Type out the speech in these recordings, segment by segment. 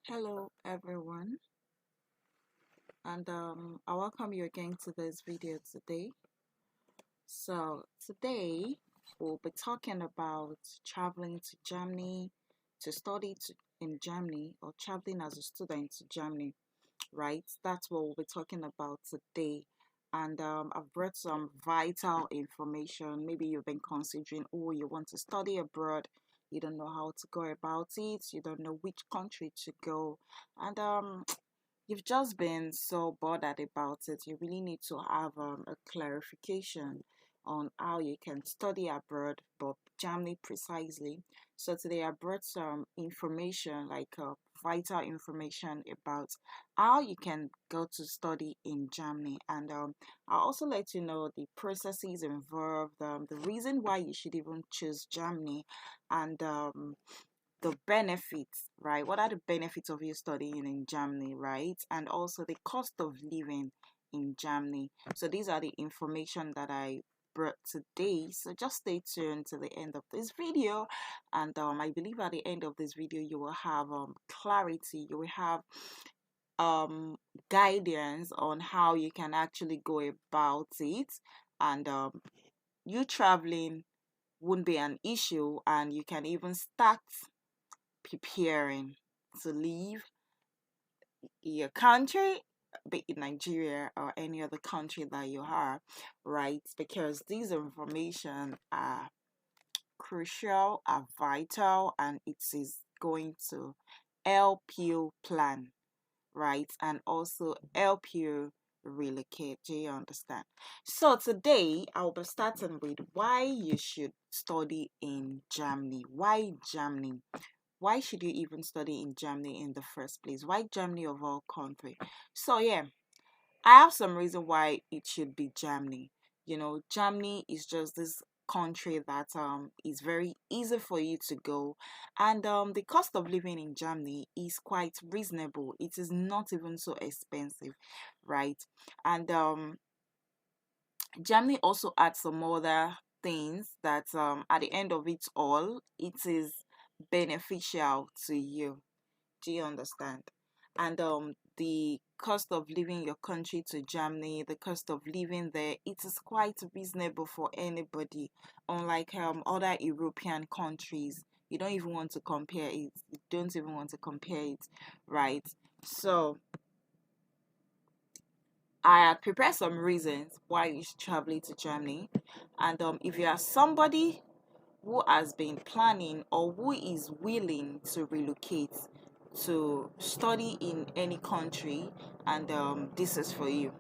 Hello everyone, and I welcome you again to this video today. So today we'll be talking about traveling to Germany to in Germany, or traveling as a student to Germany, right? That's what we'll be talking about today. And I've brought some vital information. Maybe you've been considering, oh, you want to study abroad, you don't know how to go about it, you don't know which country to go, and you've just been so bothered about it. You really need to have a clarification on how you can study abroad, but Germany precisely. So today I brought some information, like vital information about how you can go to study in Germany, and I'll also let you know the processes involved, the reason why you should even choose Germany, and the benefits, right? What are the benefits of you studying in Germany, right? And also the cost of living in Germany. So these are the information that I brought today. So just stay tuned to the end of this video, and I believe at the end of this video you will have clarity. You will have um guidance on how you can actually go about it, and you traveling won't be an issue, and you can even start preparing to leave your country, be it Nigeria or any other country that you are, right? Because these information are crucial, are vital, and it is going to help you plan, right? And also help you relocate. Do you understand? So today I'll be starting with why you should study in Germany. Why Germany? Why should you even study in Germany in the first place? Why Germany of all country? So yeah, I have some reason why it should be Germany. Germany is just this country that is very easy for you to go, and the cost of living in Germany is quite reasonable. It is not even so expensive, right? And Germany also adds some other things that at the end of it all, it is beneficial to you. Do you understand? And the cost of leaving your country to Germany, the cost of living there, it is quite reasonable for anybody. Unlike other European countries, you don't even want to compare it. You don't even want to compare it, right? So I had prepared some reasons why you should travel to Germany, and if you are somebody who has been planning or who is willing to relocate to study in any country, and this is for you,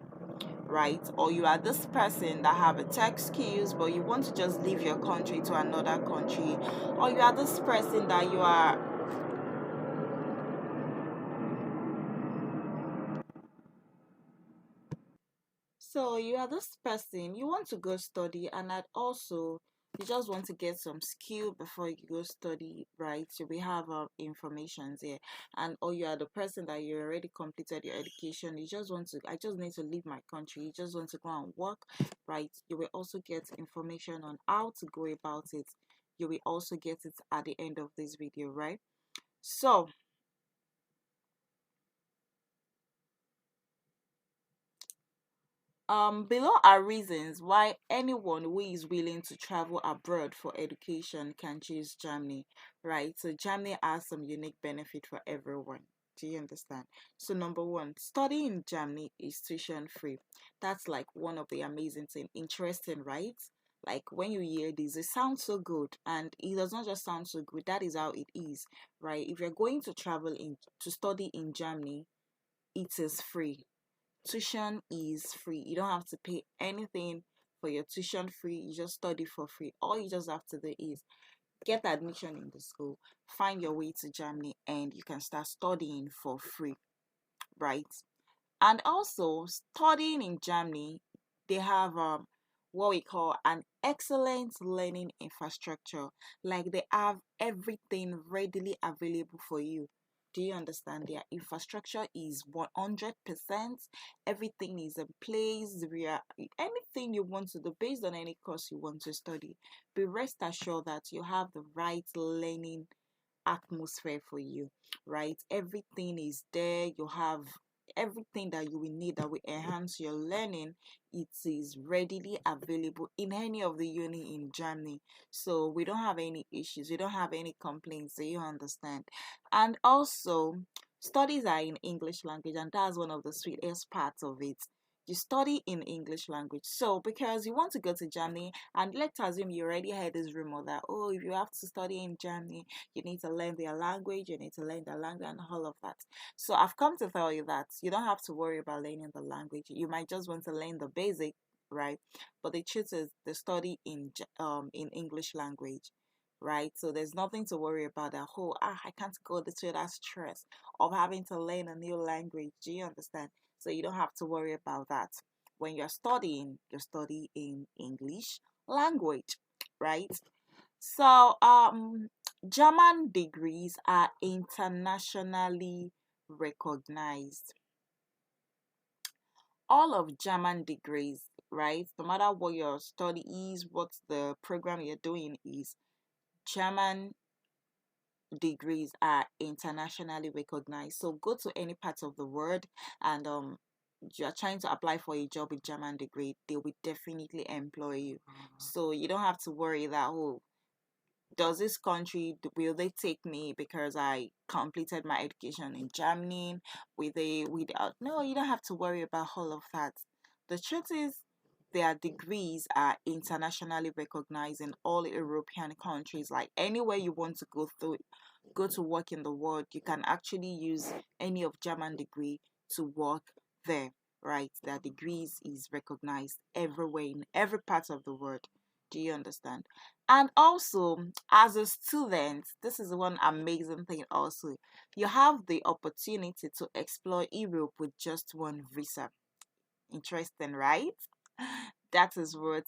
right? Or you are this person that have a tech skills but you want to just leave your country to another country, or you are this person that you are this person, you want to go study, and that also you just want to get some skill before you go study, right? So we have information here, and or you are the person that you already completed your education. You just want to, I just need to leave my country. You just want to go and work, right? You will also get information on how to go about it. You will also get it at the end of this video, right? So below are reasons why anyone who is willing to travel abroad for education can choose Germany, right? So Germany has some unique benefit for everyone. Do you understand? So number one, studying in Germany is tuition free. That's like one of the amazing thing. Interesting, right? Like when you hear this, it sounds so good, and it does not just sound so good. That is how it is, right? If you're going to travel in to study in Germany, it is free. Tuition is free. You don't have to pay anything for your tuition free. You just study for free. All you just have to do is get admission in the school, find your way to Germany, and you can start studying for free, right? And also, studying in Germany, they have what we call an excellent learning infrastructure. Like they have everything readily available for you. Do you understand? Their infrastructure is 100%. Everything is in place. Anything you want to do based on any course you want to study, be rest assured that you have the right learning atmosphere for you, right? Everything is there. You have everything that you will need that will enhance your learning. It is readily available in any of the uni in Germany. So we don't have any issues. We don't have any complaints. So you understand. And also, studies are in English language, and that's one of the sweetest parts of it. You study in English language. So because you want to go to Germany, and let's assume you already had this rumor that, oh, if you have to study in Germany, you need to learn their language, you need to learn their language and all of that. So I've come to tell you that you don't have to worry about learning the language. You might just want to learn the basic, right? But the truth is the study in English language, right? So there's nothing to worry about that whole I can't go through that stress of having to learn a new language. Do you understand? So you don't have to worry about that. When you're studying, you study in English language, right? So German degrees are internationally recognized. All of German degrees, right? No matter what your study is, what the program you're doing is, German degrees are internationally recognized. So go to any part of the world and you're trying to apply for a job with German degree, they will definitely employ you. So you don't have to worry that, oh, does this country, will they take me because I completed my education in Germany? Will they without, no, you don't have to worry about all of that. The truth is their degrees are internationally recognized in all European countries. Like anywhere you want to go to work in the world, you can actually use any of German degree to work there, right? Their degrees is recognized everywhere in every part of the world. Do you understand? And also, as a student, this is one amazing thing also. You have the opportunity to explore Europe with just one visa. Interesting, right? That is what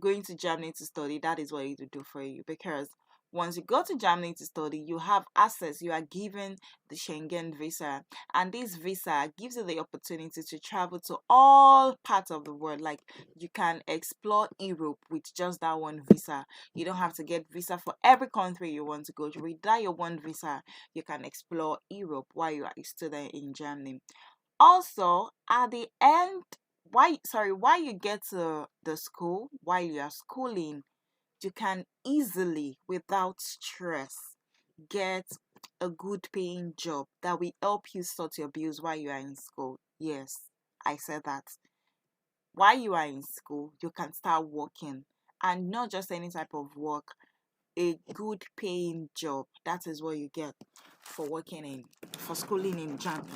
going to Germany to study, that is what it will do for you. Because once you go to Germany to study, you have access, you are given the Schengen visa, and this visa gives you the opportunity to travel to all parts of the world. Like you can explore Europe with just that one visa. You don't have to get visa for every country you want to go to. With that your one visa, you can explore Europe while you are a student in Germany. Also, at the end, while you get to the school, while you are schooling, you can easily, without stress, get a good paying job that will help you sort your bills while you are in school. Yes, I said that. While you are in school, you can start working, and not just any type of work, a good paying job. That is what you get for for schooling in Germany.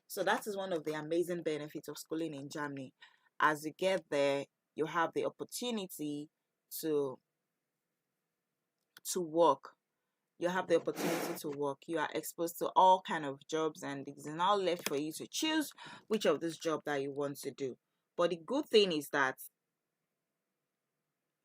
So that is one of the amazing benefits of schooling in Germany. As you get there, you have the opportunity to work. You have the opportunity to work. You are exposed to all kind of jobs, and it is now left for you to choose which of this job that you want to do. But the good thing is that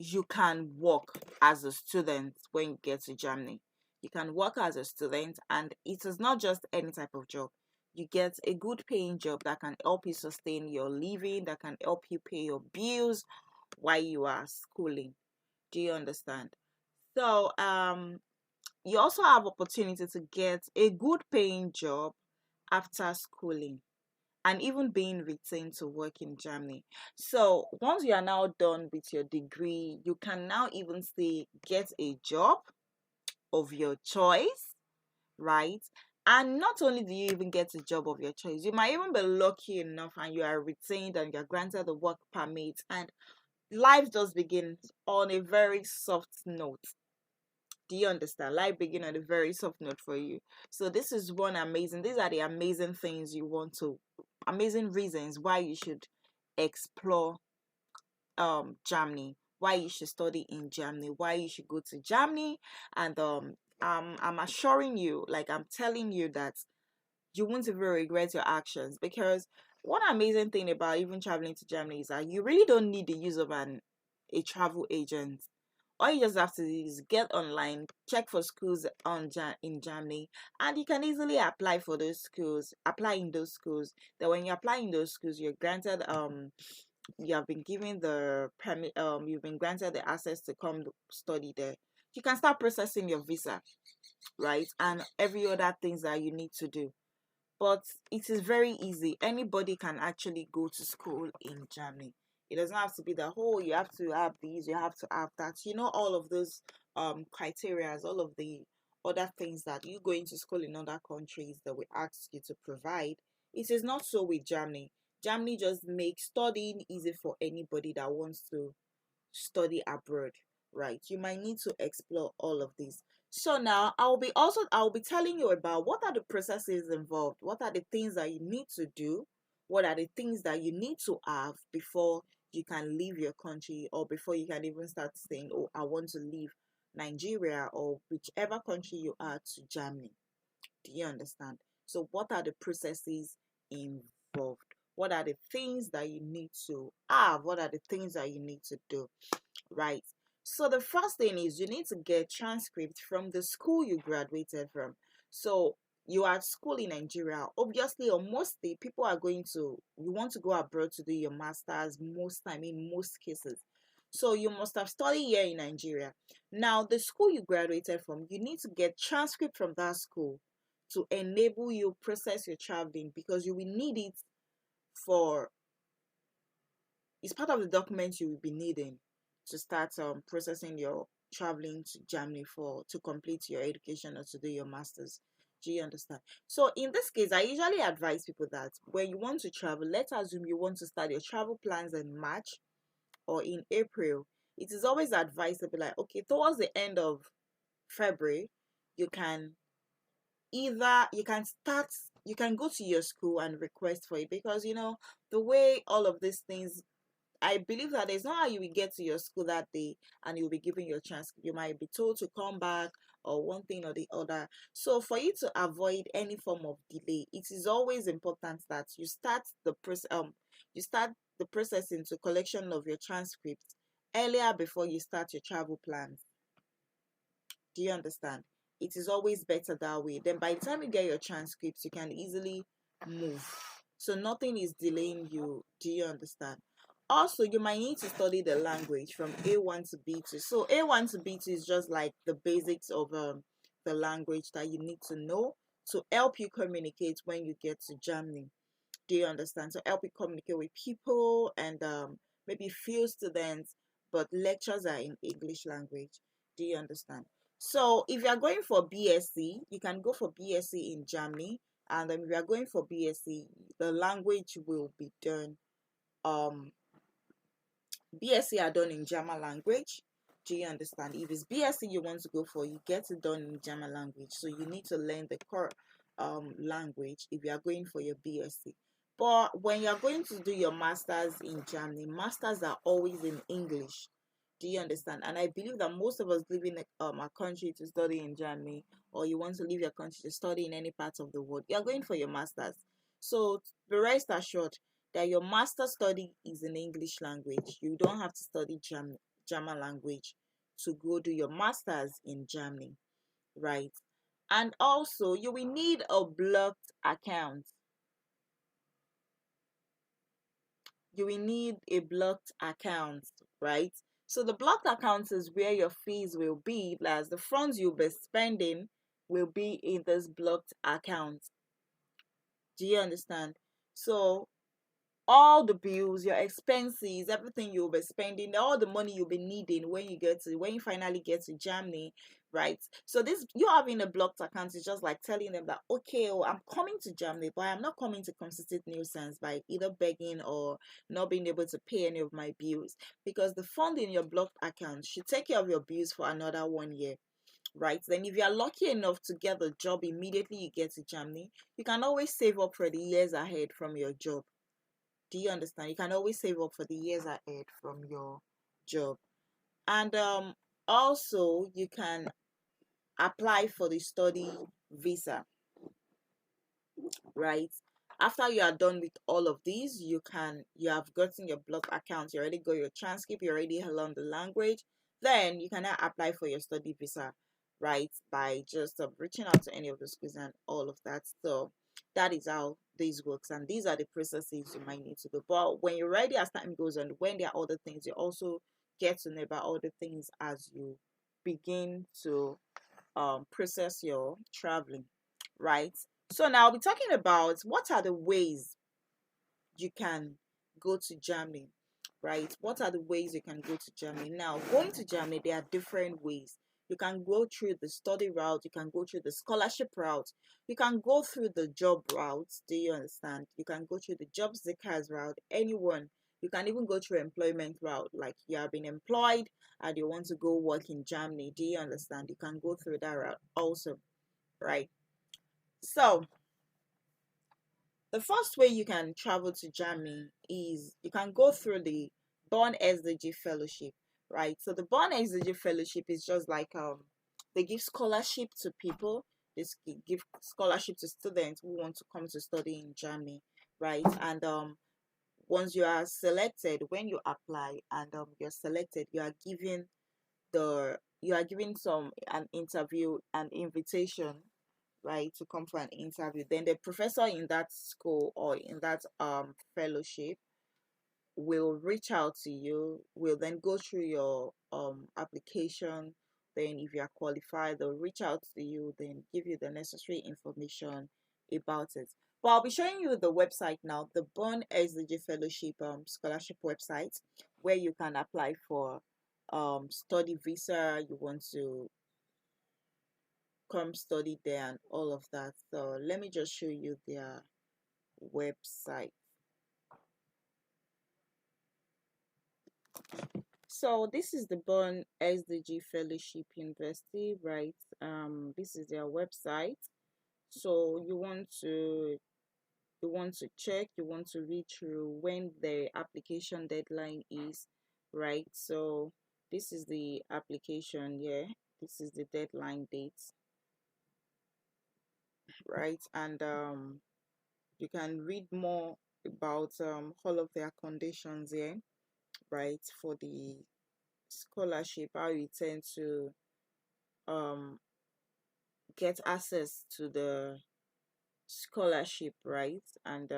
you can work as a student when you get to Germany. You can work as a student, and it is not just any type of job. You get a good paying job that can help you sustain your living, that can help you pay your bills while you are schooling. Do you understand? So, you also have opportunity to get a good paying job after schooling and even being retained to work in Germany. So once you are now done with your degree, you can now even say get a job of your choice, right? And not only do you even get a job of your choice, you might even be lucky enough and you are retained and you're granted the work permit, and life just begins on a very soft note. Do you understand? Life begin on a very soft note for you. So this is one amazing. These are the amazing things you want to, amazing reasons why you should explore Germany, why you should study in Germany, why you should go to Germany, and I'm assuring you, like I'm telling you that you won't even regret your actions. Because one amazing thing about even traveling to Germany is that you really don't need the use of a travel agent. All you just have to do is get online, check for schools in Germany, and you can easily apply for those schools. Apply in those schools. Then when you apply in those schools, you're granted you have been given the permit. You've been granted the access to come study there. you can start processing your visa, right? And every other things that you need to do. But it is very easy. Anybody can actually go to school in Germany. It doesn't have to be the whole, you have to have these, you have to have that. You know, all of those criteria, all of the other things that you going to school in other countries that we ask you to provide. It is not so with Germany. Germany just makes studying easy for anybody that wants to study abroad, right? You might need to explore all of these. So now I'll be telling you about what are the processes involved, what are the things that you need to do, what are the things that you need to have before you can leave your country, or before you can even start saying, oh, I want to leave Nigeria or whichever country you are to Germany. Do you understand? So what are the processes involved? What are the things that you need to have? What are the things that you need to do? Right. So the first thing is you need to get transcript from the school you graduated from. So you are at school in Nigeria. Obviously, or mostly people are going to, you want to go abroad to do your masters most time in most cases. So you must have studied here in Nigeria. Now the school you graduated from, you need to get transcript from that school to enable you process your traveling, because you will need it for, it's part of the documents you will be needing to start processing your traveling to Germany for to complete your education or to do your masters. Do you understand? So in this case, I usually advise people that when you want to travel, let's assume you want to start your travel plans in March or in April. It is always advisable, like, okay, towards the end of February, you can either you can go to your school and request for it, because you know the way all of these things, I believe that there's not how you will get to your school that day and you'll be given your transcript. You might be told to come back or one thing or the other. So for you to avoid any form of delay, it is always important that you start the processing to collection of your transcripts earlier before you start your travel plans. Do you understand? It is always better that way. Then by the time you get your transcripts, you can easily move. So nothing is delaying you. Do you understand? Also, you might need to study the language from A1 to B2. So A1 to B2 is just like the basics of the language that you need to know to help you communicate when you get to Germany. Do you understand? So help you communicate with people and maybe few students, but lectures are in English language. Do you understand? So if you are going for BSc, you can go for BSc in Germany, and if you are going for BSc, the language will be done. BSc are done in German language. Do you understand? If it's BSc you want to go for, you get it done in German language. So you need to learn the core language if you are going for your BSc. But when you are going to do your masters in Germany, masters are always in English. Do you understand? And I believe that most of us live in a country to study in Germany, or you want to leave your country to study in any part of the world, you are going for your masters. So be rest assured that your master study is in English language. You don't have to study German language to go do your masters in Germany, right? And also, you will need a blocked account. You will need a blocked account, right? So the blocked account is where your fees will be, plus the funds you'll be spending will be in this blocked account. Do you understand? So all the bills, your expenses, everything you'll be spending, all the money you'll be needing when you finally get to Germany, right? So this, you having a blocked account is just like telling them that, okay, oh, I'm coming to Germany, but I'm not coming to constitute nuisance by either begging or not being able to pay any of my bills, because the fund in your blocked account should take care of your bills for another 1 year. Right, then if you are lucky enough to get the job immediately you get to Germany, you can always save up for the years ahead from your job. Do you understand? You can always save up for the years ahead from your job. And also you can apply for the study visa, right? After you are done with all of these, you have gotten your block account, you already got your transcript, you already learned the language, then you can now apply for your study visa, right? By just reaching out to any of the schools and all of that. So that is how this works, and these are the processes you might need to do. But when you're ready, as time goes on, when there are other things, you also get to know about other things as you begin to process your traveling, right? So now I'll be talking about what are the ways you can go to Germany, right? What are the ways you can go to Germany? Now, going to Germany, there are different ways. You can go through the study route, you can go through the scholarship route, you can go through the job route. Do you understand? You can go through the job seekers route, anyone. You can even go through employment route, like you have been employed and you want to go work in Germany. Do you understand? You can go through that route also, right? So, the first way you can travel to Germany is you can go through the Bonn SDG Fellowship, right? So the Bonn SDG Fellowship is just like they give scholarship to people. Give scholarship to students who want to come to study in Germany, right? And once you are selected, when you apply and you're selected, you are given some an interview, an invitation, right, to come for an interview. Then the professor in that school or in that fellowship will reach out to you, will then go through your application. Then if you are qualified, they'll reach out to you, then give you the necessary information about it. But I'll be showing you the website now, the Bonn SDG Fellowship scholarship website, where you can apply for study visa. You want to come study there and all of that. So let me just show you their website. So this is the Bonn SDG Fellowship University, right? This is their website. So you want to check, you want to read through when the application deadline is, right? So this is the application, yeah. This is the deadline date, right? And you can read more about all of their conditions here, right, for the scholarship, how you tend to um get access to the scholarship, right? And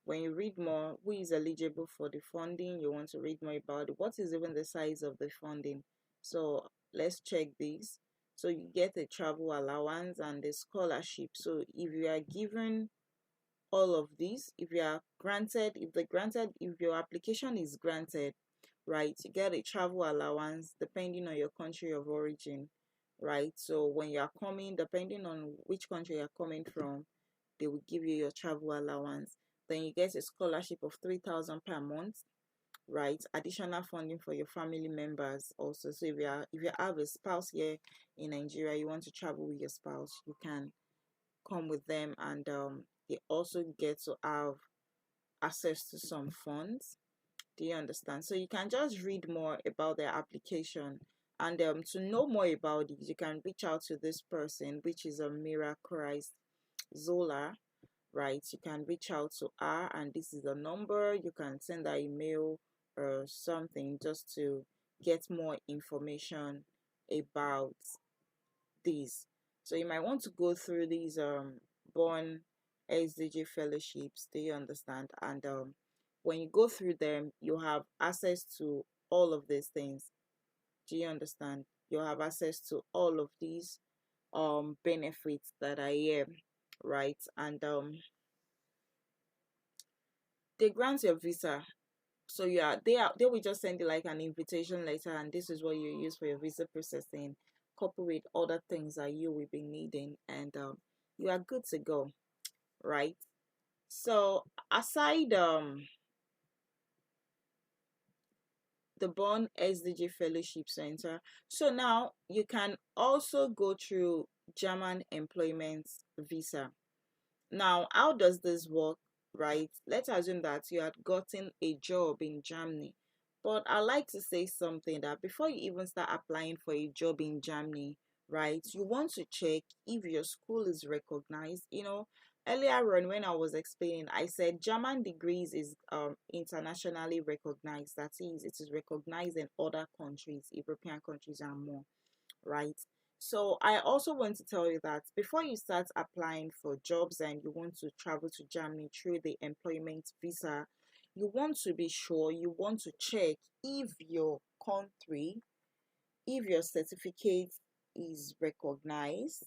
when you read more, who is eligible for the funding, you want to read more about it. What is even the size of the funding? So let's check this. So you get a travel allowance and the scholarship. So if you are given all of these, if you are granted, if your application is granted, right, you get a travel allowance depending on your country of origin, right? So when you are coming, depending on which country you're coming from, they will give you your travel allowance. Then you get a scholarship of 3,000 per month, right? Additional funding for your family members also. So if you have a spouse here in Nigeria, you want to travel with your spouse, you can come with them, and they also get to have access to some funds. Do you understand? So you can just read more about their application, and to know more about it, you can reach out to this person, which is a Mira Christ Zola, right? You can reach out to her, and this is the number. You can send her email or something just to get more information about these. So you might want to go through these Bonn SDG fellowships. Do you understand? And when you go through them, you have access to all of these things. Do you understand? You have access to all of these benefits that are here, right? And they grant your visa. So yeah, they will just send you like an invitation letter, and this is what you use for your visa processing, coupled with other things that you will be needing, and you are good to go, right? So aside the Bonn SDG Fellowship Center, so now you can also go through German employment visa. Now, how does this work, right? Let's assume that you had gotten a job in Germany. But I like to say something that before you even start applying for a job in Germany, right, you want to check if your school is recognized. Earlier on when I was explaining, I said German degrees is internationally recognized. That is, it is recognized in other countries, European countries and more, right? So I also want to tell you that before you start applying for jobs and you want to travel to Germany through the employment visa, you want to be sure, you want to check if your country if your certificate is recognized,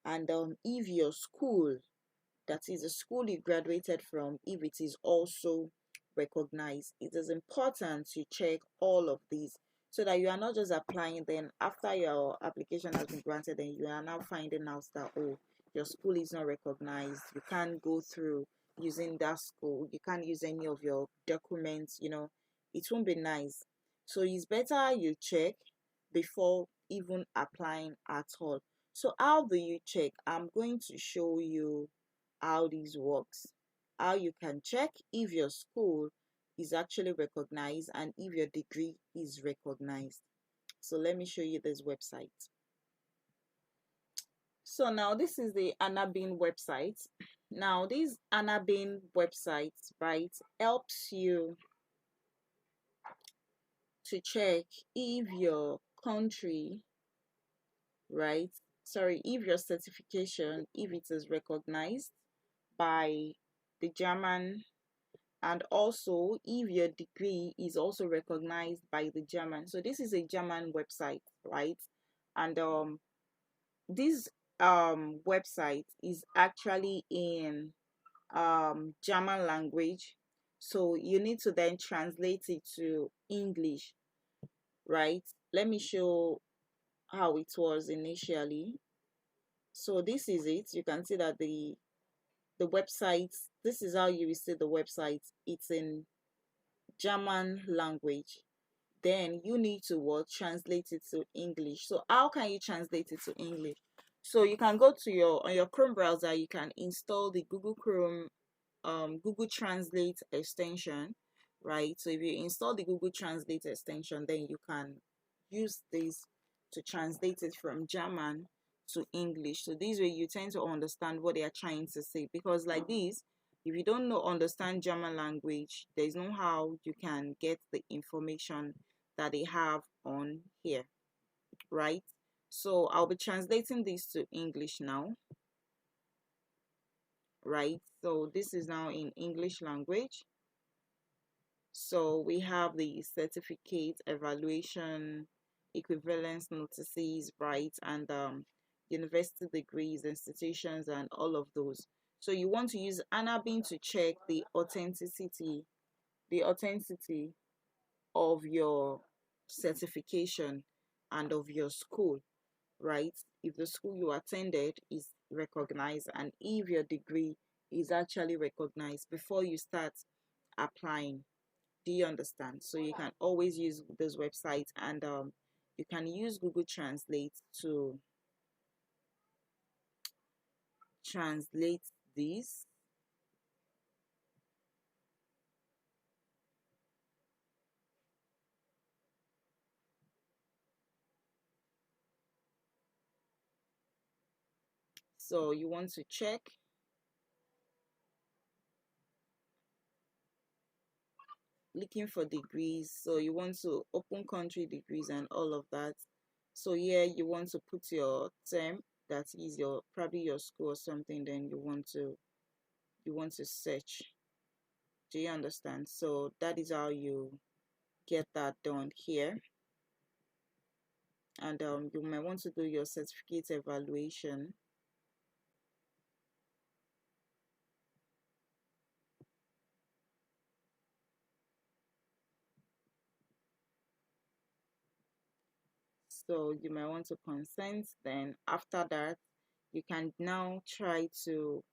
and if your school, that is the school you graduated from, if it is also recognized. It is important to check all of these so that you are not just applying, then after your application has been granted, then you are now finding out that, oh, your school is not recognized, you can't go through using that school, you can't use any of your documents, it won't be nice. So it's better you check before even applying at all. So how do you check? I'm going to show you how this works, how you can check if your school is actually recognized and if your degree is recognized. So let me show you this website. So now this is the Anabin website. Now this Anabin website, right, helps you to check if your country, right, sorry, if your certification, if it is recognized by the German, and also if your degree is also recognized by the German. So this is a German website, right? And this website is actually in German language, so you need to then translate it to English, right? Let me show how it was initially. So this is it. You can see that the website, this is how you will see the website. It's in German language. Then you need to what, translate it to English. So how can you translate it to English? So you can go to on your Chrome browser, you can install the Google Chrome Google Translate extension, right? So if you install the Google Translate extension, then you can use this to translate it from German to English. So this way you tend to understand what they are trying to say, because like this, if you don't know understand German language, there's no how you can get the information that they have on here, right? So I'll be translating this to English now, right? So this is now in English language. So we have the certificate, evaluation, equivalence notices, right, and university degrees, institutions, and all of those. So you want to use Anabin to check the authenticity of your certification and of your school, right? If the school you attended is recognized and if your degree is actually recognized before you start applying. Do you understand? So you can always use this website, and you can use Google Translate to translate this. So you want to check, looking for degrees. So you want to open country degrees and all of that. So here you want to put your term, that is your probably your school or something. Then you want to search. Do you understand? So that is how you get that done here. And you might want to do your certificate evaluation. So you might want to consent. Then after that, you can now try to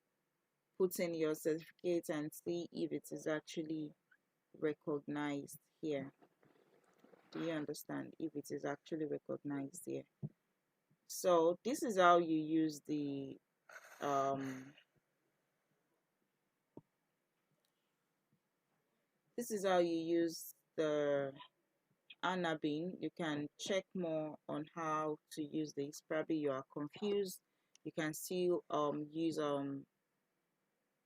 put in your certificate and see if it is actually recognized here. Do you understand? If it is actually recognized here. So this is how you use um this is how you use the Anabin. You can check more on how to use this. Probably you are confused. You can still use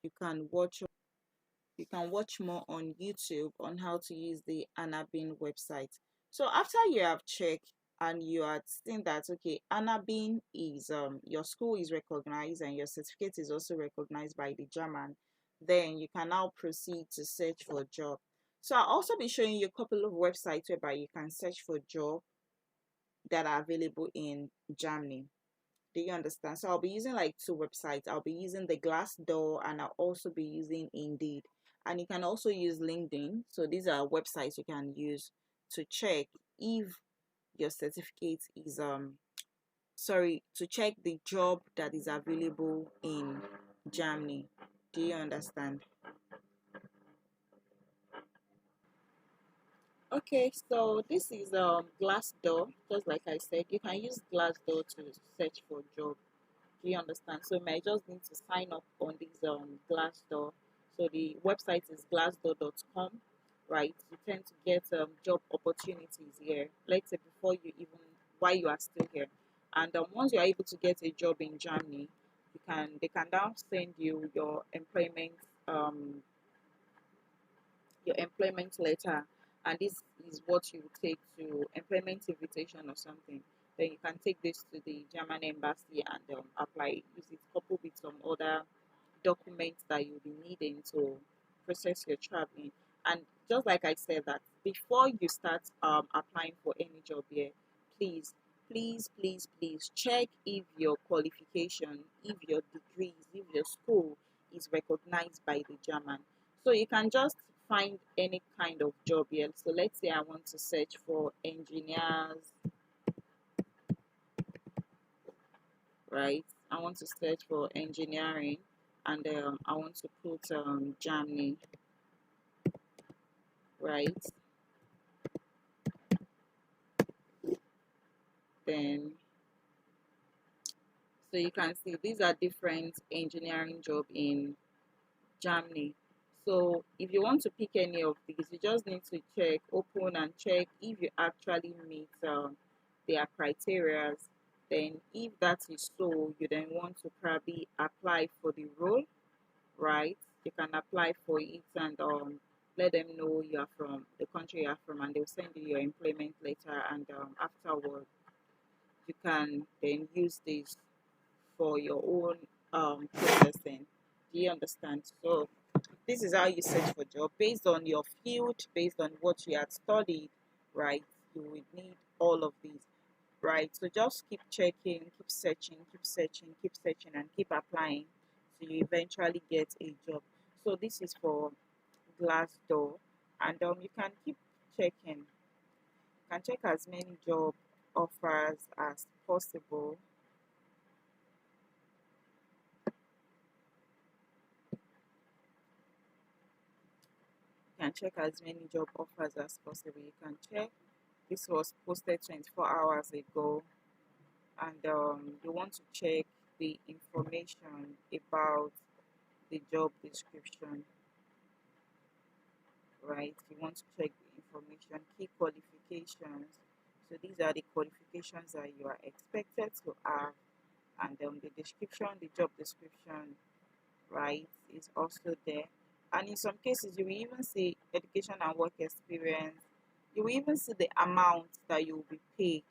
you can watch more on YouTube on how to use the Anabin website. So after you have checked and you are seeing that okay, Anabin is your school is recognized and your certificate is also recognized by the German, then you can now proceed to search for a job. So I'll also be showing you a couple of websites whereby you can search for job, that are available in Germany. Do you understand? So I'll be using like two websites. I'll be using the Glassdoor and I'll also be using Indeed. And you can also use LinkedIn. So these are websites you can use to check if your certificate is sorry, to check the job that is available in Germany. Do you understand? Okay, so this is Glassdoor. Just like I said, you can use Glassdoor to search for job. Do you understand? So you might just need to sign up on this Glassdoor. So the website is glassdoor.com, right? You tend to get job opportunities here. Let's say before you even while you are still here, and once you are able to get a job in Germany, they can now send you um your employment letter, and this is what you take to employment invitation or something. Then you can take this to the German embassy and apply. Use it coupled with some other documents that you'll be needing to process your traveling. And just like I said, that before you start applying for any job here, please, please check if your qualification, if your degrees, if your school is recognized by the German. So you can just find any kind of job here. So let's say I want to search for engineers, right? I want to search for engineering, and I want to put Germany, right? Then, so you can see these are different engineering job in Germany. So if you want to pick any of these, you just need to check, open and check if you actually meet their criteria. Then if that is so, you then want to probably apply for the role, right? You can apply for it and let them know you are from the country you are from, and they'll send you your employment letter. And afterward, you can then use this for your own processing. Do you understand? So this is how you search for job based on your field, based on what you had studied, right? You will need all of these, right? So just keep checking, keep searching, keep searching, keep searching, and keep applying so you eventually get a job. So this is for Glassdoor, and you can keep checking. You can check as many job offers as possible. You can check as many job offers as possible. You can check. This was posted 24 hours ago, and you want to check the information about the job description, right? You want to check the information, key qualifications. So these are the qualifications that you are expected to have, and the description, the job description, right, is also there. And in some cases, you will even see education and work experience. You will even see the amount that you will be paid.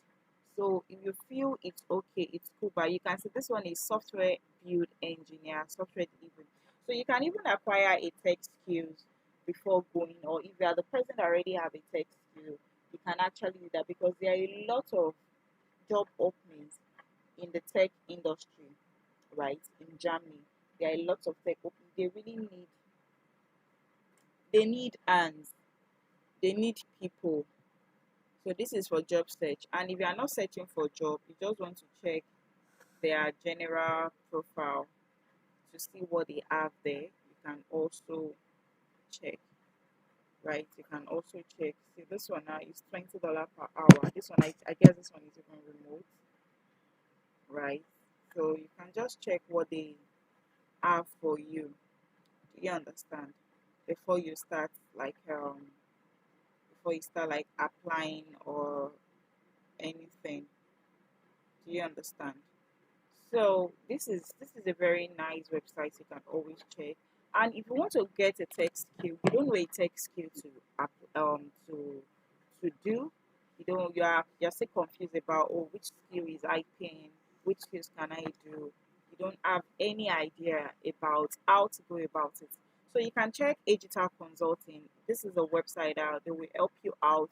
So if you feel it's okay, it's cool, but you can see this one is software build engineer, software delivery. So you can even acquire a tech skills before going, or if you are the person that already have a tech skill, you can actually do that because there are a lot of job openings in the tech industry, right? In Germany, there are lots of tech openings. They need hands, they need people. So this is for job search. And if you are not searching for job, you just want to check their general profile to see what they have there. You can also check, right? You can also check. See, this one now is $20 per hour. This one, I guess this one is even remote, right? So you can just check what they have for you. Do you understand? Before you start like before you start like applying or anything. Do you understand? So this is a very nice website you can always check. And if you want to get a tech skill, you don't know a tech skill to do. You're still confused about, oh, which skill is I paying, which skills can I do. You don't have any idea about how to go about it. So you can check Digital Consulting. This is a website that they will help you out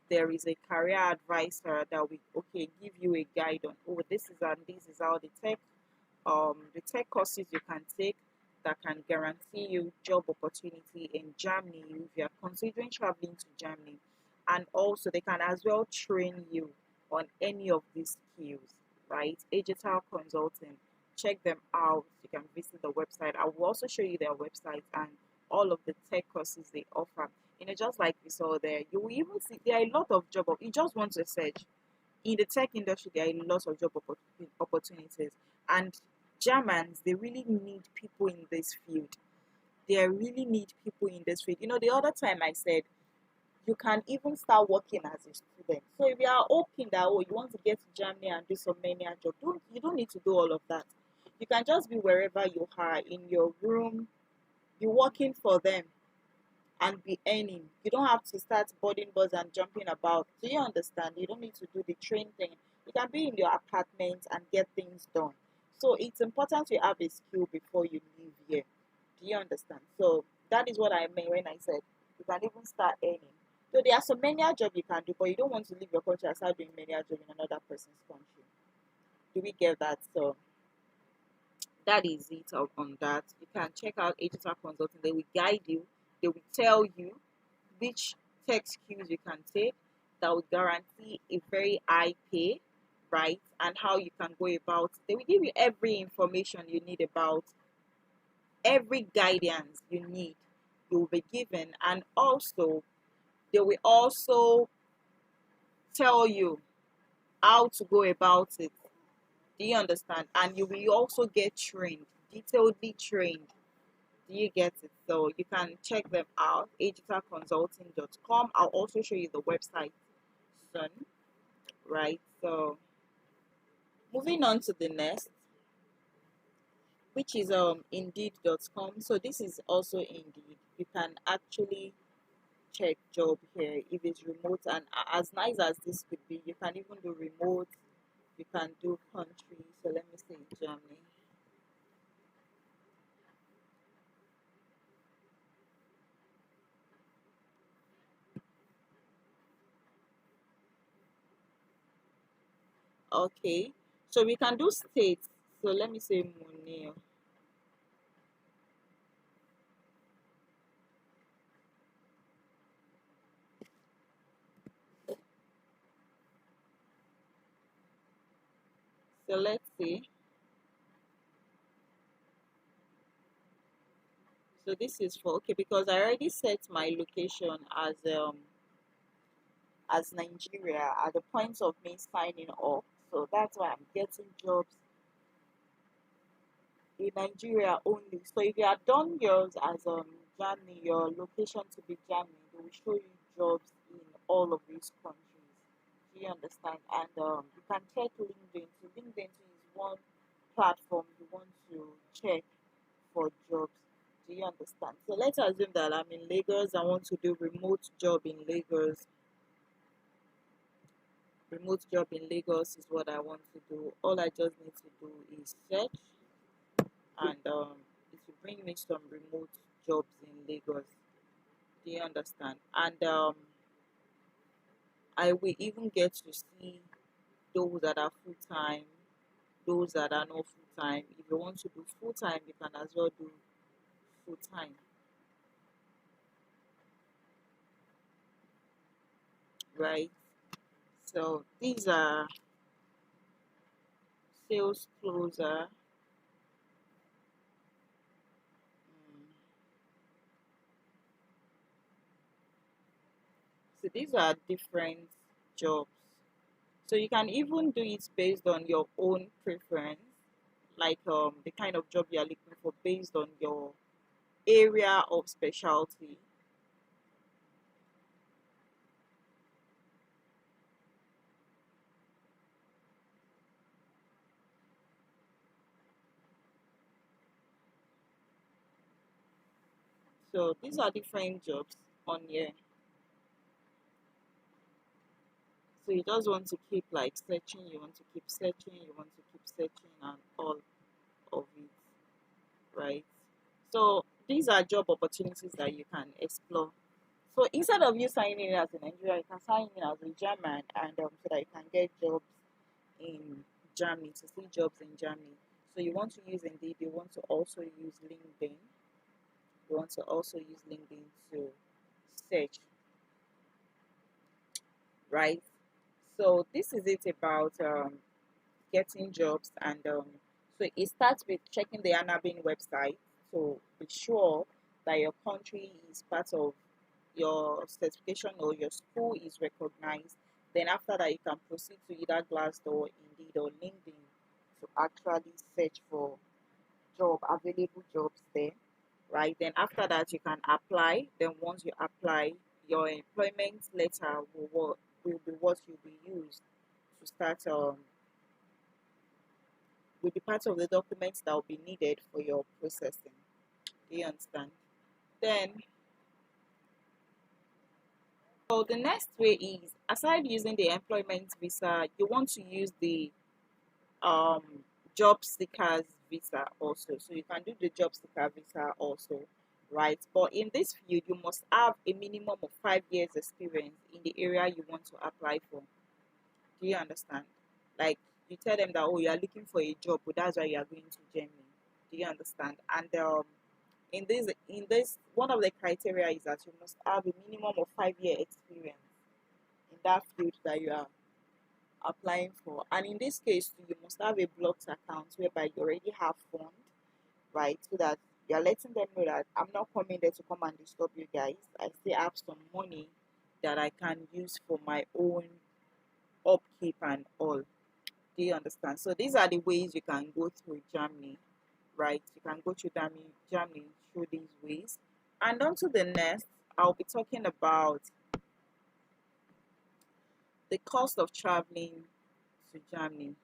there is a career advisor that will give you a guide on, oh, this is and this is how the tech courses you can take that can guarantee you job opportunity in Germany if you are considering traveling to Germany. And also they can as well train you on any of these skills, right? Digital consulting. Check them out. You can visit the website. I will also show you their website and all of the tech courses they offer. Just like we saw there, you will even see there are a lot of you just want to search in the tech industry. There are a lot of job opportunities, and Germans, they really need people in this field. They really need people in this field. The other time I said you can even start working as a student. So if you are hoping that, oh, you want to get to Germany and do some many job, you don't need to do all of that. You can just be wherever you are in your room, be working for them and be earning. You don't have to start boarding bus and jumping about. Do you understand? You don't need to do the train thing. You can be in your apartment and get things done. So it's important to have a skill before you leave here. Do you understand? So that is what I meant when I said you can even start earning. So there are so many jobs you can do, but you don't want to leave your country and start doing many jobs in another person's country. Do we get that? So that is it on that. You can check out Digital Consulting. They will guide you. They will tell you which tech skills you can take that will guarantee a very high pay, right? And how you can go about. They will give you every information you need about every guidance you need. You will be given, and also they will also tell you how to go about it. Do you understand? And you will also get trained, detailedly trained. Do you get it? So you can check them out, digitalconsulting.com. I'll also show you the website soon, right? So moving on to the next, which is indeed.com. So this is also Indeed. You can actually check job here if it's remote, and as nice as this could be, you can even do remote, you can do country. So let me say Germany. Okay, so we can do states. So let me say Munir. So let's see. So this is for, okay, because I already set my location as Nigeria at the point of me signing up. So that's why I'm getting jobs in Nigeria only. So if you have done yours as Germany, your location to be Germany, they will show you jobs in all of these countries. Do you understand? And you can check LinkedIn. So LinkedIn is one platform you want to check for jobs. Do you understand? So let's assume that I'm in Lagos. I want to do remote job in Lagos. Remote job in Lagos is what I want to do. All I just need to do is search, and it will bring me some remote jobs in Lagos. Do you understand? And I will even get to see those that are full time, those that are not full time. If you want to do full time, you can as well do full time, right? So these are sales closer. Mm. So these are different jobs. So you can even do it based on your own preference, like the kind of job you are looking for based on your area of specialty. So these are different jobs on here. So you just want to keep like searching, you want to keep searching, you want to keep searching, and all of it, right? So these are job opportunities that you can explore. So instead of you signing in as a Nigerian, you can sign in as a German, and so that you can get jobs in Germany, to see jobs in Germany. So you want to use Indeed, you want to also use LinkedIn, you want to also use LinkedIn to search, right? So this is it about getting jobs, and so it starts with checking the ANABIN website to be sure that your country is part of your certification or your school is recognized. Then after that, you can proceed to either Glassdoor, Indeed, or LinkedIn to actually search for available jobs there, right? Then after that, you can apply. Then once you apply, your employment letter will be what will be used to start will be part of the documents that will be needed for your processing. Do you understand? Then, so the next way is, aside using the employment visa, you want to use the um, job seekers visa also. So you can do the job seeker visa also, right? But in this field, you must have a minimum of 5 years experience in the area you want to apply for. Do you understand? Like, you tell them that, oh, you are looking for a job, but that's why you are going to Germany. Do you understand? And in this one of the criteria is that you must have a minimum of 5 year experience in that field that you are applying for. And in this case, you must have a blocked account whereby you already have fund, right? So that you're letting them know that I'm not coming there to come and disturb you guys. I still have some money that I can use for my own upkeep and all. Do you understand? So these are the ways you can go through Germany, right? You can go through Germany through these ways. And on to the next, I'll be talking about the cost of traveling to Germany,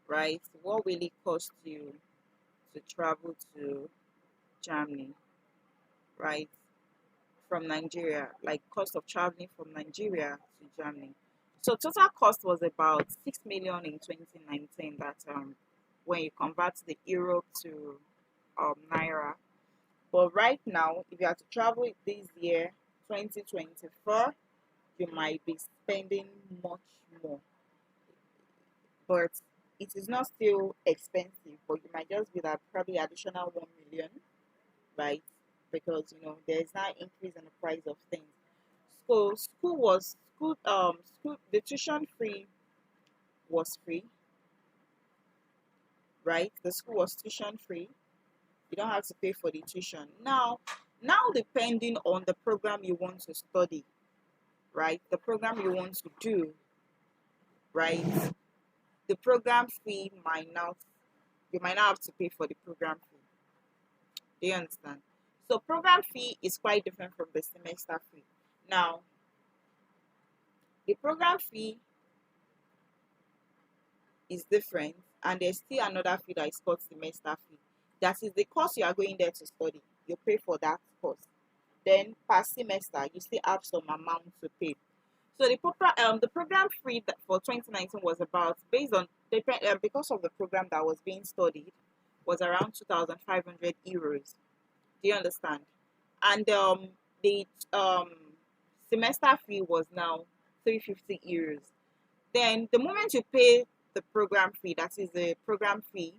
right? What will it cost you to travel to Germany, right? From Nigeria, like cost of traveling from Nigeria to Germany. So total cost was about 6 million in 2019. That when you convert the euro to naira. But right now, if you have to travel this year, 2024, you might be spending much more. But it is not still expensive, but you might just be that probably additional 1 million, right? Because there is now increase in the price of things. So school the tuition free was free, right? The school was tuition free. You don't have to pay for the tuition. Now depending on the program you want to study, right? The program you want to do, right? The program fee might not you might not have to pay for the program fee. Do you understand? So program fee is quite different from the semester fee. Now, the program fee is different, and there's still another fee that is called semester fee. That is the course you are going there to study. You pay for that course. Then per semester, you still have some amount to pay. So the program fee that for 2019 was about, based on because of the program that was being studied, was around 2,500 euros. Do you understand? And the semester fee was now 350 euros. Then the moment you pay the program fee, that is the program fee,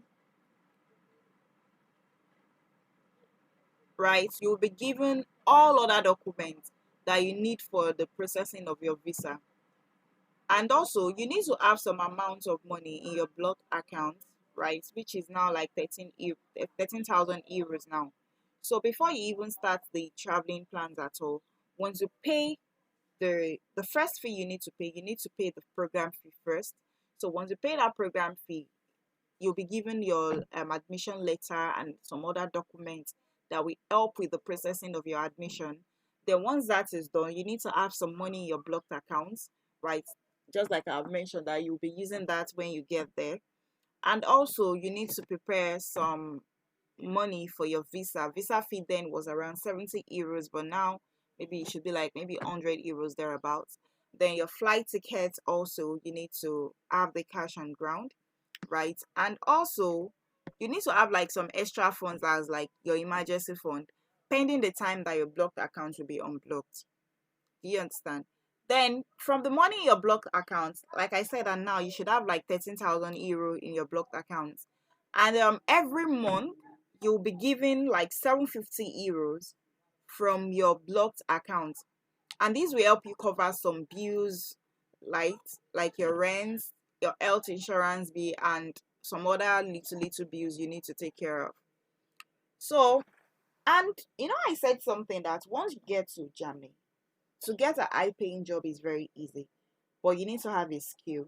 right? You'll be given all other documents that you need for the processing of your visa. And also, you need to have some amount of money in your block account, right? Which is now like 13,000 euros now. So before you even start the traveling plans at all, once you pay the first fee you need to pay the program fee first. So once you pay that program fee, you'll be given your admission letter and some other documents that will help with the processing of your admission. Then once that is done, you need to have some money in your blocked accounts, right? Just like I've mentioned, that you'll be using that when you get there. And also you need to prepare some money for your visa fee. Then was around 70 euros, but now maybe it should be like maybe 100 euros thereabouts. Then your flight tickets, also you need to have the cash on ground, right? And also you need to have like some extra funds as like your emergency fund, pending the time that your blocked account will be unblocked. Do you understand? Then from the money in your blocked account, like I said, and now you should have like 13,000 euro in your blocked account, and every month you'll be given like 750 euros from your blocked account, and these will help you cover some bills, like your rent, your health insurance bill, and some other little bills you need to take care of. So, and I said something that once you get to Germany, to get a high paying job is very easy, but you need to have a skill.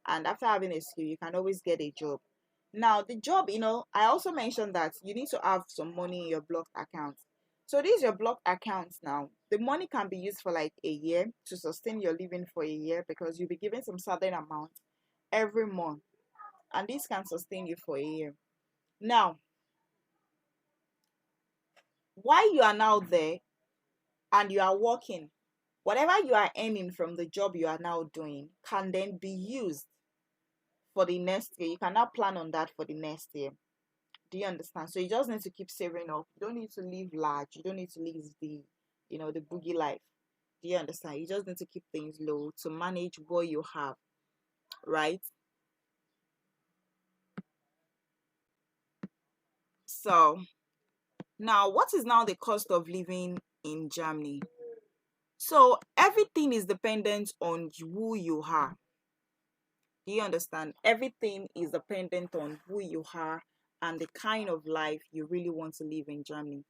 And after having a skill, you can always get a job. Now, the job, I also mentioned that you need to have some money in your blocked account. So, this is your blocked account now. The money can be used for like a year to sustain your living for a year, because you'll be given some certain amount every month, and this can sustain you for a year. Now, while you are now there and you are working, whatever you are earning from the job you are now doing can then be used for the next year. You can now plan on that for the next year. Do you understand? So you just need to keep saving up. You don't need to live large. You don't need to live the boogie life. Do you understand? You just need to keep things low to manage what you have, right? So now, what is now the cost of living in Germany? So everything is dependent on who you are. Do you understand? Everything is dependent on who you are and the kind of life you really want to live in Germany.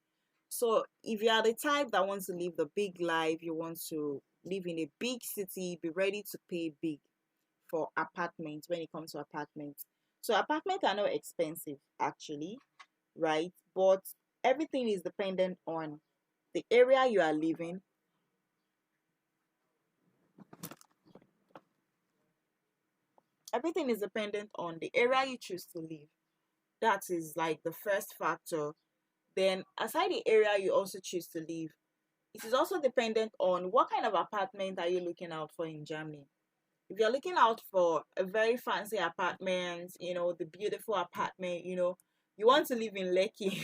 So if you are the type that wants to live the big life, you want to live in a big city, be ready to pay big for apartments when it comes to apartments. So apartments are not expensive actually, right? But everything is dependent on the area you are living. Everything is dependent on the area you choose to live. That is like the first factor. Then, aside the area you also choose to live, it is also dependent on what kind of apartment are you looking out for in Germany. If you're looking out for a very fancy apartment, the beautiful apartment, you want to live in Lekki.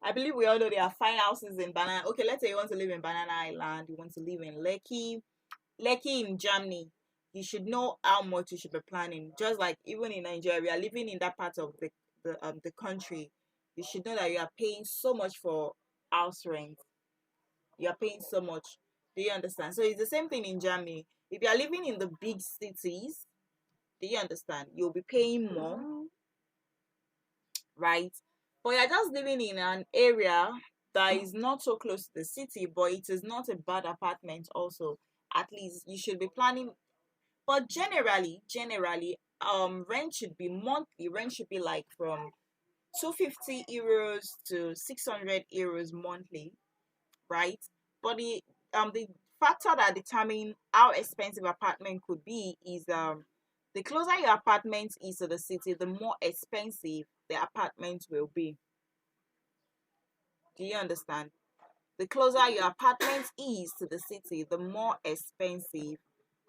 I believe we all know there are fine houses in Banana. Okay, let's say you want to live in Banana Island, you want to live in Lekki. Lekki in Germany, you should know how much you should be planning. Just like even in Nigeria, we are living in that part of the country. You should know that you are paying so much for house rent. You are paying so much. Do you understand? So it's the same thing in Germany. If you are living in the big cities, do you understand? You'll be paying more, right? But you're just living in an area that is not so close to the city, but it is not a bad apartment also. At least you should be planning. But generally, rent should be monthly. Rent should be like from 250 euros to 600 euros monthly, right? But the factor that determine how expensive apartment could be is the closer your apartment is to the city, the more expensive the apartment will be. Do you understand? The closer your apartment is to the city, the more expensive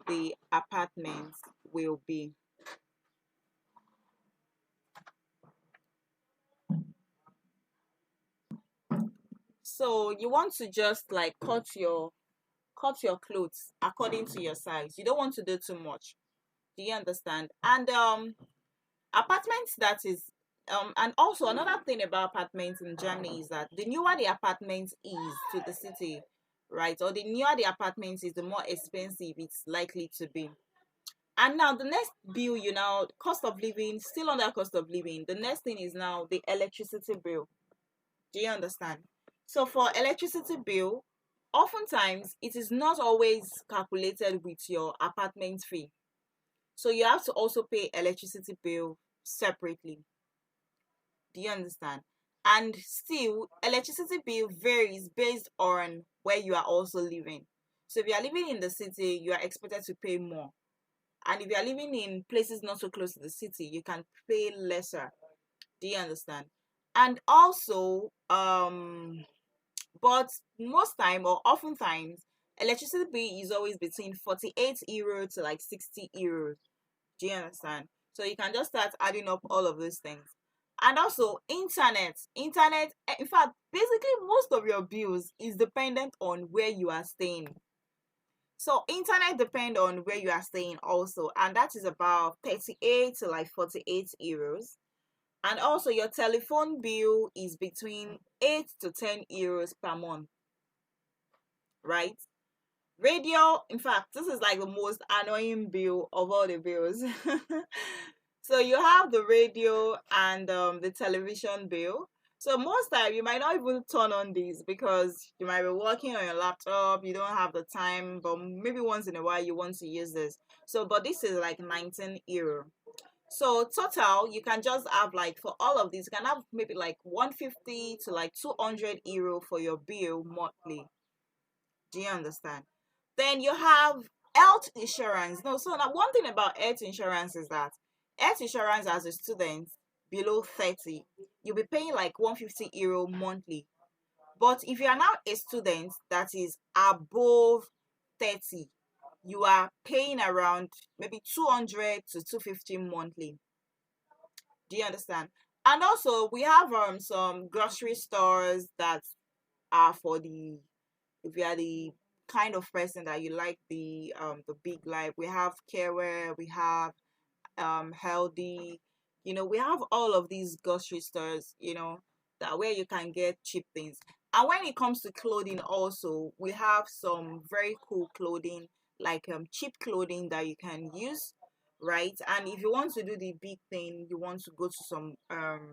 the apartment will be. So you want to just like cut your clothes according to your size. You don't want to do too much. Do you understand? And apartments that is and also another thing about apartments in Germany is that the newer the apartment is to the city, right? Or the newer the apartment is, the more expensive it's likely to be. And now the next bill, cost of living, still under cost of living. The next thing is now the electricity bill. Do you understand? So for electricity bill, oftentimes it is not always calculated with your apartment fee. So you have to also pay electricity bill separately. Do you understand? And still, electricity bill varies based on where you are also living. So if you are living in the city, you are expected to pay more. And if you are living in places not so close to the city, you can pay lesser. Do you understand? And also, but most time or oftentimes, electricity bill is always between 48 euro to like 60 euros. Do you understand? So you can just start adding up all of those things. And also internet, in fact, basically most of your bills is dependent on where you are staying. So internet depend on where you are staying also, and that is about 38 to like 48 euros. And also your telephone bill is between 8 to 10 euros per month, right? Radio, in fact, this is like the most annoying bill of all the bills. So you have the radio and the television bill. So most time you might not even turn on these because you might be working on your laptop, you don't have the time, but maybe once in a while you want to use this. So, but this is like 19 euro. So total, you can just have like for all of these, you can have maybe like 150 to like 200 euro for your bill monthly. Do you understand? Then you have health insurance. No, so now one thing about health insurance is that health insurance as a student below 30, you'll be paying like 150 euro monthly. But if you are now a student that is above 30, you are paying around maybe 200 to 250 monthly. Do you understand? And also we have some grocery stores that are for the, if you are the kind of person that you like the big life, we have Careware, we have Healthy, we have all of these grocery stores, that where you can get cheap things. And when it comes to clothing also, we have some very cool clothing, like cheap clothing that you can use, right? And if you want to do the big thing, you want to go to some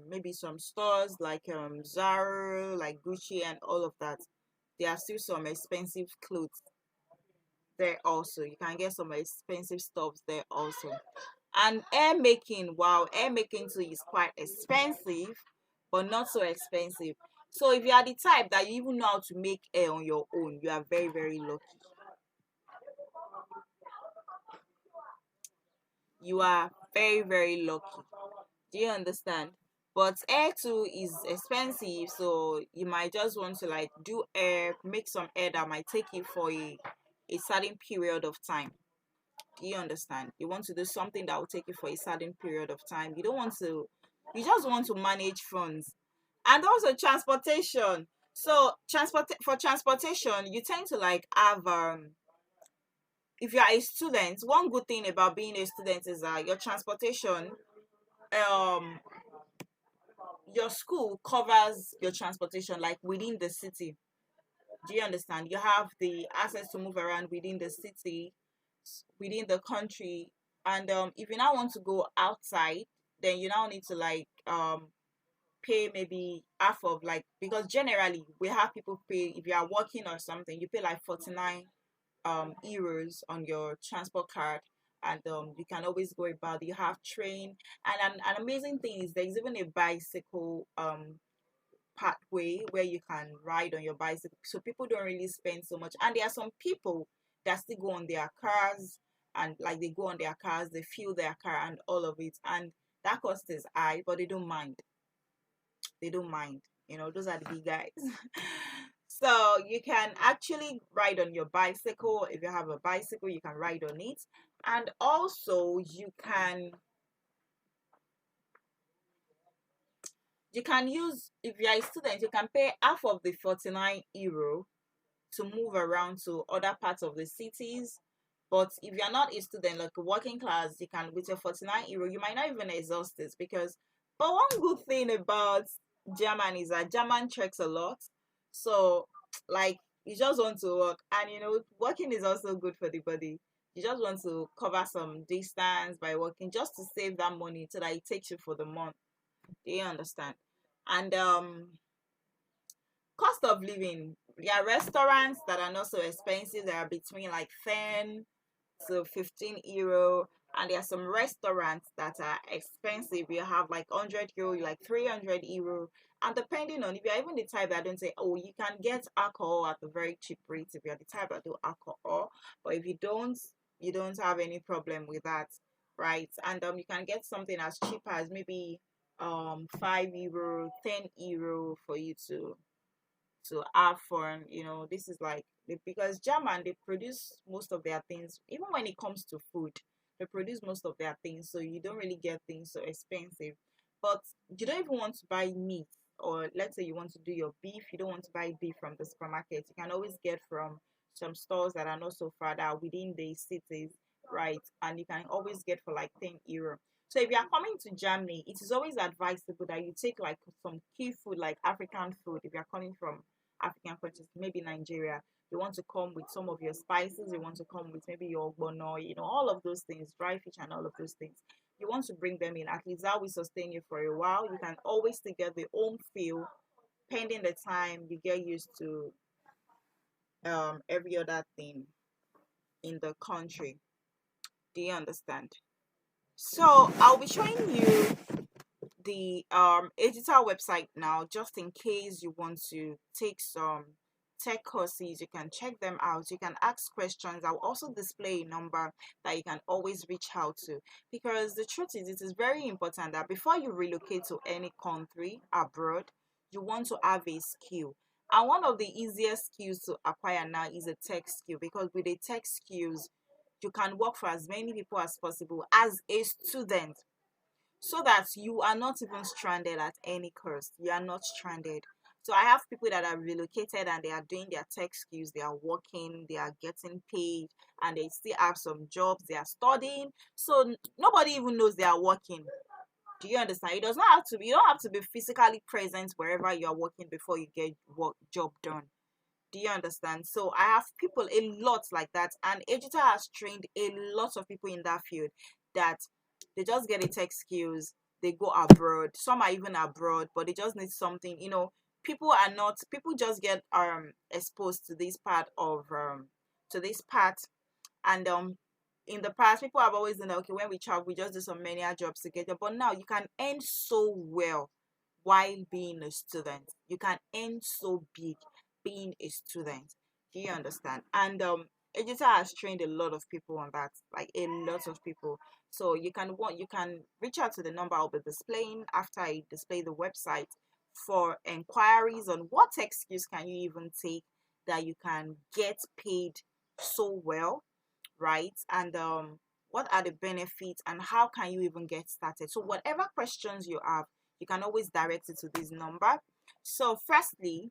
maybe some stores like Zara, like Gucci and all of that. There are still some expensive clothes there also. You can get some expensive stuff there also. And hair making, wow, hair making too is quite expensive, but not so expensive. So if you are the type that you even know how to make hair on your own, you are very, very lucky. You are very, very lucky. Do you understand? But hair too is expensive, so you might just want to like do hair, make some hair that might take you for a certain period of time. Do you understand? You want to do something that will take you for a certain period of time. You don't want to, you just want to manage funds. And also transportation. So for transportation, you tend to like have if you are a student, one good thing about being a student is that your transportation, um your school covers your transportation like within the city. Do you understand? You have the access to move around within the city, within the country, and if you now want to go outside, then you now need to like pay maybe half of, like, because generally we have people pay, if you are working or something, you pay like 49 euros on your transport card, and you can always go about. You have train, and an amazing thing is there's even a bicycle pathway where you can ride on your bicycle, so people don't really spend so much. And there are some people that still go on their cars, and like they go on their cars, they fuel their car and all of it, and that cost is high, but they don't mind. They don't mind. Those are the big guys. So you can actually ride on your bicycle. If you have a bicycle, you can ride on it. And also you can use, if you're a student, you can pay half of the 49 euro to move around to other parts of the cities. But if you're not a student, like a working class, you can, with your 49 euro, you might not even exhaust this, because, but one good thing about German is that German treks a lot. So, like, you just want to work, and working is also good for the body. You just want to cover some distance by working, just to save that money so that it takes you for the month. Do you understand? And cost of living. There are restaurants that are not so expensive. They are between like 10 to 15 euro. And there are some restaurants that are expensive. You have like 100 euro, like 300 euro. And depending on, if you're even the type that don't say, oh, you can get alcohol at a very cheap rate if you're the type that do alcohol. But if you don't have any problem with that, right? And you can get something as cheap as maybe 5 euro, 10 euro for you to have fun. This is like, because German, they produce most of their things, even when it comes to food, they produce most of their things, so you don't really get things so expensive. but you don't even want to buy meat, or let's say you want to do your beef, you don't want to buy beef from the supermarket. You can always get from some stores that are not so far that are within the cities, right? And you can always get for like 10 euro. So if you are coming to Germany, it is always advisable that you take like some key food, like African food. If you are coming from African countries, maybe Nigeria, you want to come with some of your spices, you want to come with maybe your bono, all of those things, dry fish and all of those things. You want to bring them in. At least that will sustain you for a while. You can always still get the home feel, pending the time you get used to every other thing in the country. Do you understand? So I'll be showing you the editor website now, just in case you want to take some tech courses. You can check them out, you can ask questions. I'll also display a number that you can always reach out to, because the truth is, it is very important that before you relocate to any country abroad, you want to have a skill. And one of the easiest skills to acquire now is a tech skill, because with the tech skills you can work for as many people as possible as a student, so that you are not even stranded at any cost. You are not stranded. So I have people that are relocated and they are doing their tech skills, they are working, they are getting paid, and they still have some jobs, they are studying. So nobody even knows they are working. Do you understand? It does not have to be, you don't have to be physically present wherever you are working before you get work job done. Do you understand? So I have people a lot like that, and Edita has trained a lot of people in that field, that they just get a tech skills, they go abroad. Some are even abroad, but they just need something. People are not, people just get exposed to this part of to this part, and in the past people have always been, okay, when we travel we just do some manual jobs together, but now you can earn so well while being a student. You can earn so big being a student. Do you understand? And Edita has trained a lot of people on that, like a lot of people. So you can reach out to the number I'll be displaying after I display the website for inquiries on what excuse can you even take that you can get paid so well, right? And what are the benefits and how can you even get started? So whatever questions you have, you can always direct it to this number. So firstly,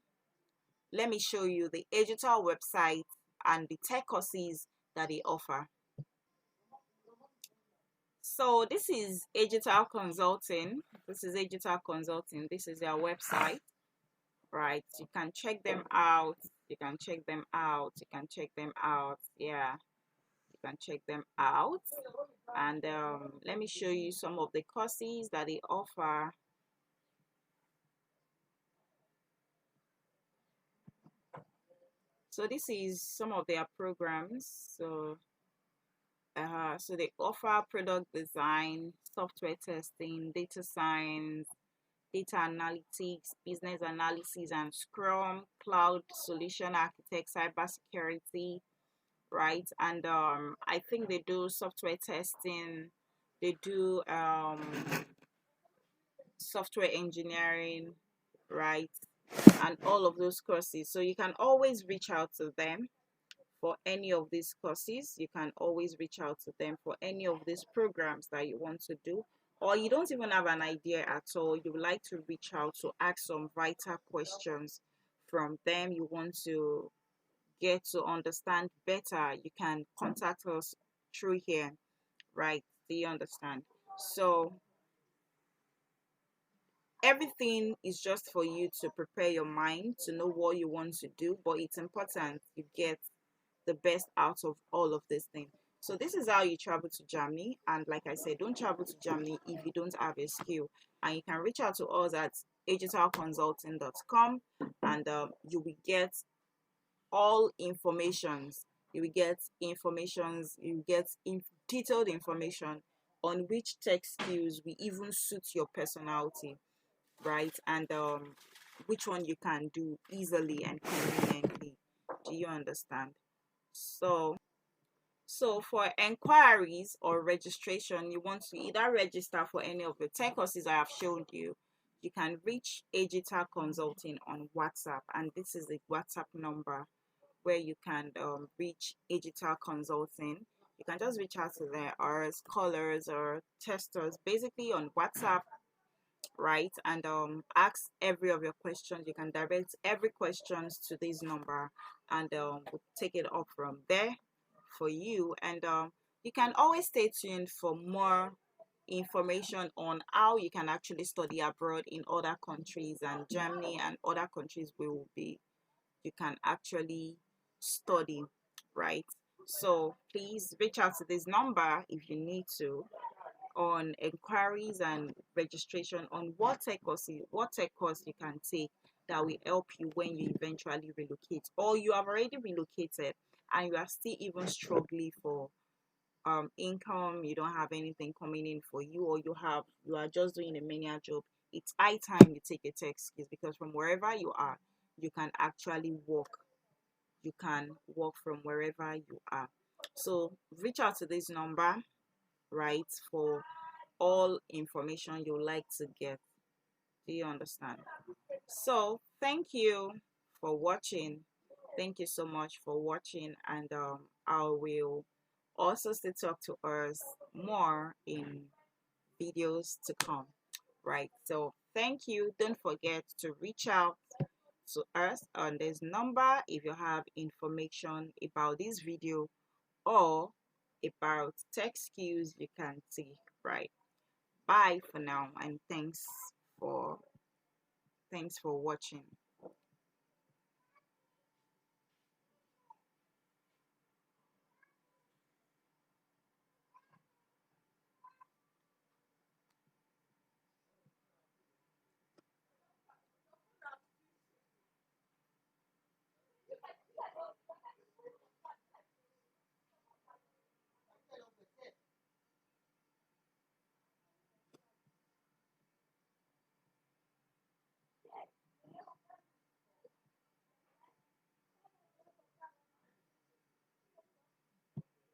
let me show you the Agital website and the tech courses that they offer. So this is Agital Consulting. This is Agital Consulting. This is their website, right? You can check them out. You can check them out. You can check them out. Yeah, you can check them out. And let me show you some of the courses that they offer. So this is some of their programs. So they offer product design, software testing, data science, data analytics, business analysis and Scrum, cloud solution architect, cybersecurity, right? And I think they do software testing, they do software engineering, right? And all of those courses. So you can always reach out to them for any of these courses. You can always reach out to them for any of these programs that you want to do, or you don't even have an idea at all, you would like to reach out to ask some vital questions from them, you want to get to understand better, you can contact us through here, right? Do you understand? So everything is just for you to prepare your mind to know what you want to do, but it's important you get the best out of all of this thing. So this is how you travel to Germany. And like I said, don't travel to Germany if you don't have a skill. And you can reach out to us at agitalconsulting.com, and you will get all informations. You will get informations. You will get detailed information on which tech skills will even suit your personality, right? And which one you can do easily and conveniently. Do you understand? So for enquiries or registration, you want to either register for any of the tech courses I have shown you, you can reach Agita Consulting on WhatsApp, and this is the WhatsApp number where you can reach Agita Consulting. You can just reach out to them or scholars or testers, basically on WhatsApp. right? And ask every of your questions. You can direct every questions to this number, and we'll take it up from there for you. And you can always stay tuned for more information on how you can actually study abroad in other countries, and Germany and other countries will be you can actually study, right? So please reach out to this number if you need to, on inquiries and registration on what tech course you can take that will help you when you eventually relocate, or you have already relocated and you are still even struggling for income. You don't have anything coming in for you, or you are just doing a manual job. It's high time you take a tech skills, because from wherever you are, you can actually work. You can work from wherever you are. So reach out to this number, right, for all information you like to get. Do you understand? So thank you for watching. Thank you so much for watching, and I will also still talk to us more in videos to come, right? So thank you. Don't forget to reach out to us on this number if you have information about this video or about tech skills you can take, right? Bye for now, and for thanks for watching.